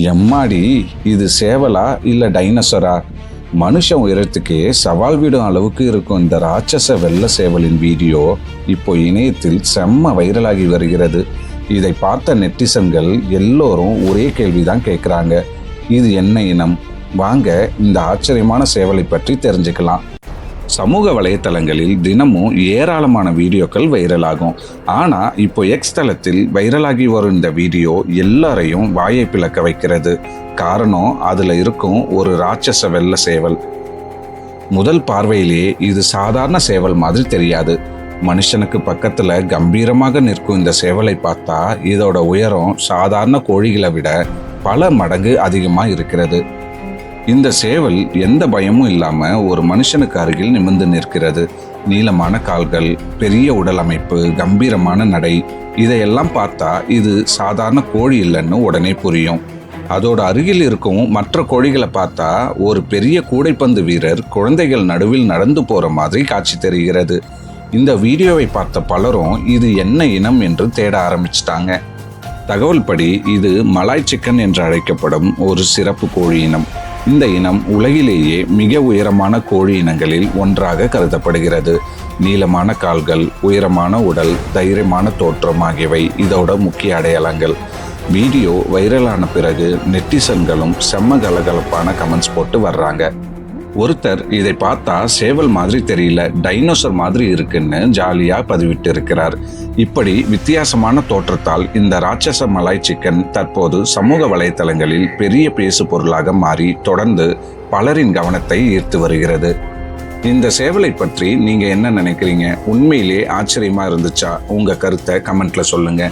எம்மாடி, இது சேவலா இல்ல டைனோசரா? மனுஷன் உயரத்துக்கே சவால் விடும் அளவுக்கு இருக்கும் இந்த ராட்சச வெள்ளை சேவலின் வீடியோ இப்போ இணையத்தில் செம்ம வைரலாகி வருகிறது. இதை பார்த்த நெட்டிசன்கள் எல்லோரும் ஒரே கேள்விதான் கேட்குறாங்க. இது என்ன இனம்? வாங்க இந்த ஆச்சரியமான சேவலை பற்றி தெரிஞ்சுக்கலாம். சமூக வலைத்தளங்களில் தினமும் ஏராளமான வீடியோக்கள் வைரலாகும். ஆனால் இப்போ எக்ஸ் தளத்தில் வைரலாகி வரும் இந்த வீடியோ எல்லாரையும் வாயை பிளக்க வைக்கிறது. காரணம், அதில் இருக்கும் ஒரு ராட்சச வெள்ளை சேவல். முதல் பார்வையிலேயே இது சாதாரண சேவல் மாதிரி தெரியாது. மனுஷனுக்கு பக்கத்தில் கம்பீரமாக நிற்கும் இந்த சேவலை பார்த்தா இதோட உயரம் சாதாரண கோழிகளை விட பல மடங்கு அதிகமாக இருக்கிறது. இந்த சேவல் எந்த பயமும் இல்லாம ஒரு மனுஷனுக்கு அருகில் நிமிர்ந்து நிற்கிறது. நீளமான கால்கள், பெரிய உடல் அமைப்பு, கம்பீரமான நடை, இதையெல்லாம் பார்த்தா இது சாதாரண கோழி இல்லைன்னு உடனே புரியும். அதோட அருகில் இருக்கும் மற்ற கோழிகளை பார்த்தா ஒரு பெரிய கூடைப்பந்து வீரர் குழந்தைகள் நடுவில் நடந்து போற மாதிரி காட்சி தெரிகிறது. இந்த வீடியோவை பார்த்த பலரும் இது என்ன இனம் என்று தேட ஆரம்பிச்சிட்டாங்க. தகவல் படி இது மலாய் சிக்கன் என்று அழைக்கப்படும் ஒரு சிறப்பு கோழி இனம். இந்த இனம் உலகிலேயே மிக உயரமான கோழி இனங்களில் ஒன்றாக கருதப்படுகிறது. நீளமான கால்கள், உயரமான உடல், தைரியமான தோற்றம் ஆகியவை இதோட முக்கிய அடையாளங்கள். வீடியோ வைரலான பிறகு நெட்டிசன்களும் செம்ம கலகலப்பான கமெண்ட்ஸ் போட்டு வர்றாங்க. ஒருத்தர் இதை பார்த்தா சேவல் மாதிரி தெரியல, டைனோசர் மாதிரி இருக்குன்னு ஜாலியா பதிவிட்டு இருக்கிறார். இப்படி வித்தியாசமான தோற்றத்தால் இந்த ராட்சச மலாய் சிக்கன் தற்போது சமூக வலைத்தளங்களில் பெரிய பேசு பொருளாக மாறி தொடர்ந்து பலரின் கவனத்தை ஈர்த்து வருகிறது. இந்த சேவலை பற்றி நீங்க என்ன நினைக்கிறீங்க? உண்மையிலே ஆச்சரியமா இருந்துச்சா? உங்க கருத்தை கமெண்ட்ல சொல்லுங்க.